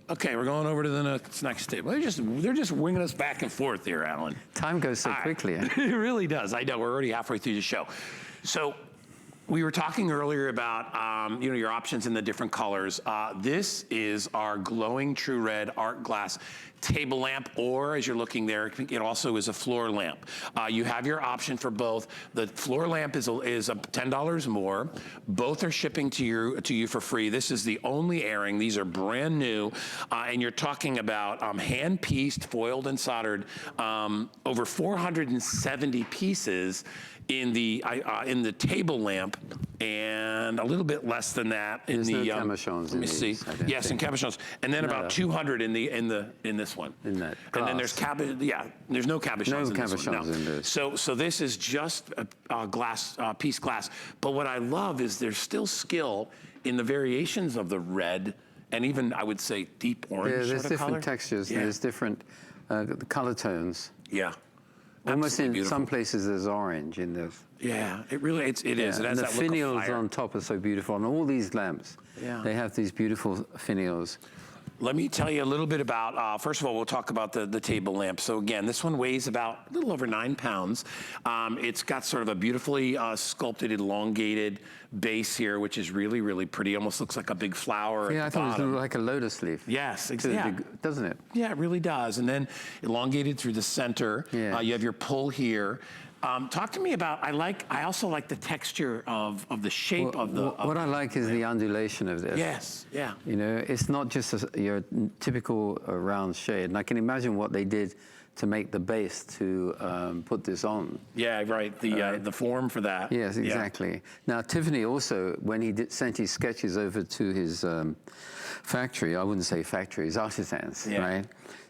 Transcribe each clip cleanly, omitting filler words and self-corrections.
Okay, we're going over to the next table. They're just winging us back and forth here, Alan. Time goes so quickly. It really does. I know, we're already halfway through the show. So we were talking earlier about your options in the different colors. This is our glowing true red art glass table lamp, or as you're looking there, it also is a floor lamp. You have your option for both. The floor lamp is $10 more. Both are shipping to you for free. This is the only airing. These are brand new, and you're talking about hand-pieced, foiled and soldered, over 470 pieces in the table lamp, and a little bit less than that in There's the no cabochons. let me see. Yes, in cabochons, and then about 200 in this one. In that glass. And then there's there's no cabochons. No in this cabochons one. No. in this. So this is just a glass piece glass. But what I love is there's still skill in the variations of the red, and even I would say deep orange. Yeah, there's different color. textures. Yeah. There's different color tones. Yeah. Almost in beautiful. some places there's orange in this. Yeah, it really is. It has and the that look of finials fire. on top are so beautiful. And all these lamps, they have these beautiful finials. Let me tell you a little bit about, first of all, we'll talk about the table lamp. So again, this one weighs about a little over 9 pounds. It's got sort of a beautifully sculpted, elongated base here, which is really, really pretty. Almost looks like a big flower Yeah, at I the thought bottom. it looked like a lotus leaf. Yes, exactly. Doesn't it? Yeah, it really does. And then elongated through the center. Yeah. You have your pull here. Talk to me about, I also like the texture of the shape of the... What I like is the undulation of this. Yes, yeah. You know, it's not just your typical round shade. And I can imagine what they did to make the base to put this on. Yeah, right, the form for that. Yes, exactly. Yeah. Now, Tiffany also, when he sent his sketches over to his factory, I wouldn't say factory, his artisans, right?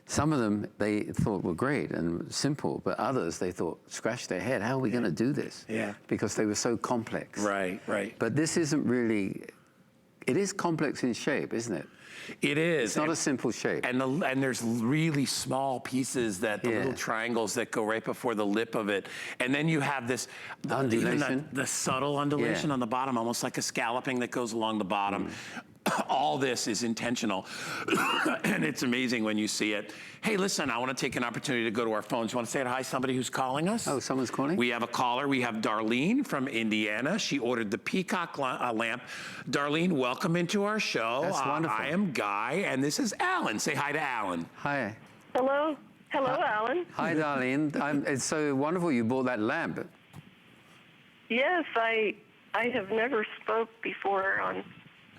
Some of them they thought were great and simple, but others they thought, scratched their head, how are we going to do this? Yeah. Because they were so complex. Right, right. But this isn't really, it is complex in shape, isn't it? It is. It's not a simple shape. And there's really small pieces that, the little triangles that go right before the lip of it. And then you have this undulation. The subtle undulation on the bottom, almost like a scalloping that goes along the bottom. All this is intentional, and it's amazing when you see it. Hey, listen, I want to take an opportunity to go to our phones. You want to say hi to somebody who's calling us? Oh, someone's calling? We have a caller. We have Darlene from Indiana. She ordered the peacock lamp. Darlene, welcome into our show. That's wonderful. I am Guy, and this is Alan. Say hi to Alan. Hi. Hello. Hello, Alan. Hi, Darlene. It's so wonderful you bought that lamp. Yes, I have never spoke before on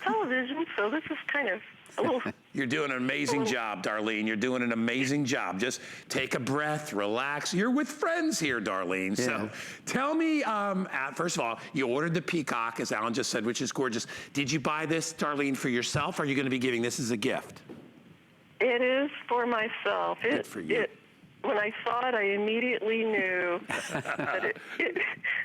television, so this is kind of a little... You're doing an amazing job, Darlene. You're doing an amazing job. Just take a breath, relax. You're with friends here, Darlene. Yeah. So tell me, first of all, you ordered the peacock, as Alan just said, which is gorgeous. Did you buy this, Darlene, for yourself, or are you going to be giving this as a gift? It is for myself. Good for you. When I saw it, I immediately knew that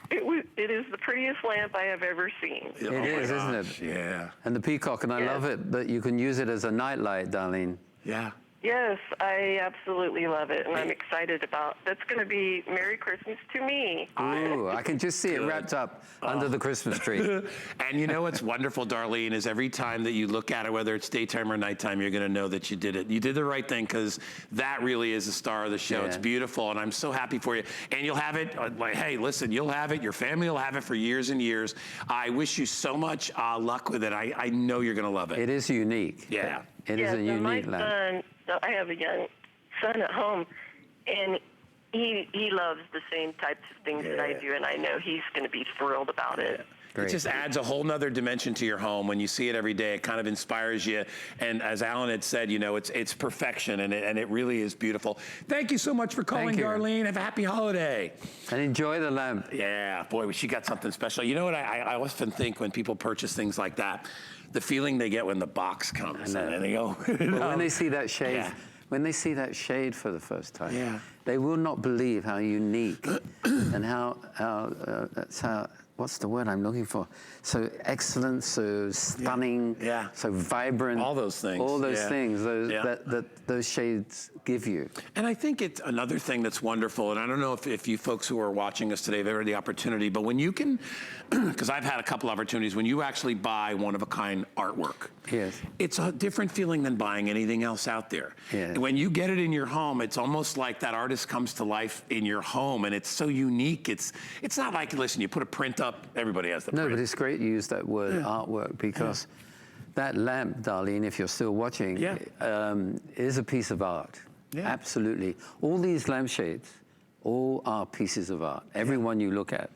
it is the prettiest lamp I have ever seen. It is, isn't it? Yeah. And the peacock, and I love it that you can use it as a nightlight, Darlene. Yeah. Yes, I absolutely love it, and I'm excited about. That's going to be Merry Christmas to me. Ooh, I can just see it wrapped up under the Christmas tree. And you know what's wonderful, Darlene, is every time that you look at it, whether it's daytime or nighttime, you're going to know that you did it. You did the right thing, because that really is the star of the show. Yeah. It's beautiful, and I'm so happy for you. And you'll have it, hey, listen, you'll have it. Your family will have it for years and years. I wish you so much luck with it. I know you're going to love it. It is unique. Yeah. It is a unique my lamp. son, I have a young son at home, and he loves the same types of things that I do, and I know he's going to be thrilled about it. Great. It just adds a whole nother dimension to your home when you see it every day. It kind of inspires you. And as Alan had said, you know, it's perfection, and it really is beautiful. Thank you so much for calling, Darlene. Have a happy holiday. And enjoy the lamp. Yeah, boy, she got something special. You know what I often think when people purchase things like that, the feeling they get when the box comes and they go. Well, when they see that shade, when they see that shade for the first time, they will not believe how unique and how what's the word I'm looking for? So excellent, so stunning, Yeah. so vibrant. All those things. All those Yeah. things Yeah. that those shades give you. And I think it's another thing that's wonderful, and I don't know if you folks who are watching us today have ever had the opportunity, but when you can, because I've had a couple opportunities, when you actually buy one-of-a-kind artwork, Yes. it's a different feeling than buying anything else out there. Yeah. When you get it in your home, it's almost like that artist comes to life in your home, and it's so unique. It's not like, listen, you put a print up, everybody has the No, print. but it's great you use that word artwork because that lamp, Darlene, if you're still watching, is a piece of art. Yeah. Absolutely. All these lampshades, all are pieces of art. Every one you look at.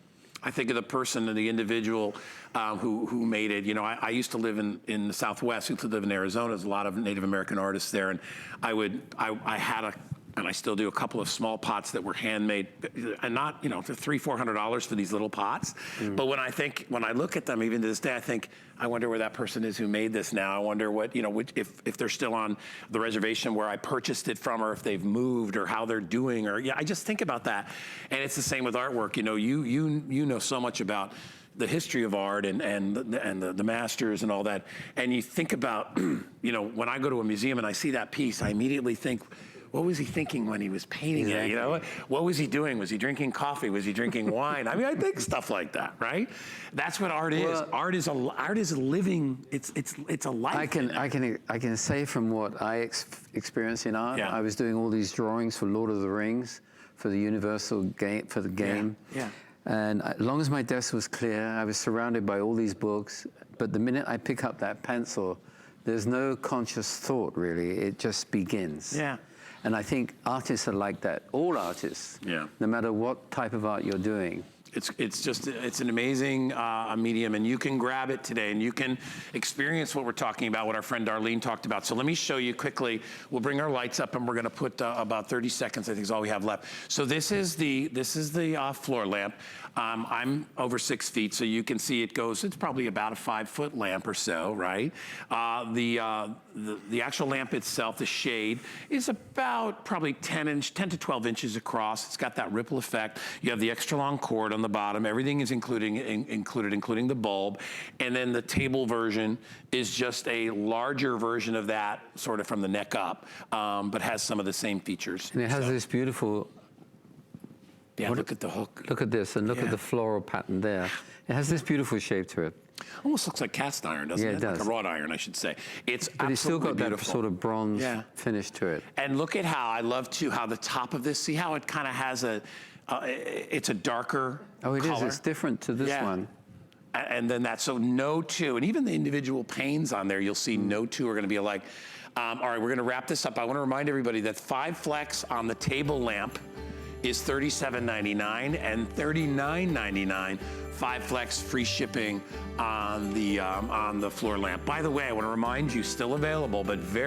I think of the person and the individual who made it. You know, I used to live in the Southwest. I used to live in Arizona. There's a lot of Native American artists there, and I had and I still do, a couple of small pots that were handmade, and not, you know, for $300-400 for these little pots. But when I look at them, even to this day, I think, I wonder where that person is who made this now. I wonder what, you know, if they're still on the reservation where I purchased it from, or if they've moved, or how they're doing, or I just think about that. And it's the same with artwork. You know, you know so much about the history of art and the masters and all that. And you think about, you know, when I go to a museum and I see that piece, I immediately think, what was he thinking when he was painting it? You know, what was he doing? Was he drinking coffee? Was he drinking wine? I mean, I think stuff like that, right? That's what art is. Art is a living. It's a life. I can say from what I experience in art. I was doing all these drawings for Lord of the Rings, for the Universal game, for the game. Yeah. And as long as my desk was clear, I was surrounded by all these books. But the minute I pick up that pencil, there's no conscious thought really. It just begins. Yeah. And I think artists are like that. All artists. Yeah. No matter what type of art you're doing. It's an amazing medium, and you can grab it today, and you can experience what we're talking about, what our friend Darlene talked about. So let me show you quickly. We'll bring our lights up, and we're going to put about 30 seconds, I think is all we have left. So this is the floor lamp. I'm over 6 feet, so you can see it goes. It's probably about a 5-foot lamp or so, right? The actual lamp itself, the shade, is about probably 10 to 12 inches across. It's got that ripple effect. You have the extra long cord on the bottom. Everything is including the bulb. And then the table version is just a larger version of that, sort of from the neck up, but has some of the same features. And it has this beautiful... Yeah, look at the hook. Look at this, and look at the floral pattern there. It has this beautiful shape to it. Almost looks like cast iron, doesn't it? Yeah, it does. Like a wrought iron, I should say. It's But it's still got beautiful. that sort of bronze finish to it. And look at how, I love too, how the top of this, see how it kind of has it's a darker color? Oh, it is. It's different to this one. And then so no two, and even the individual panes on there, you'll see no two are going to be alike. All right, we're going to wrap this up. I want to remind everybody that 5 flex on the table lamp is $37.99 and $39.99. 5 flex free shipping on the floor lamp. By the way, I want to remind you, still available, but very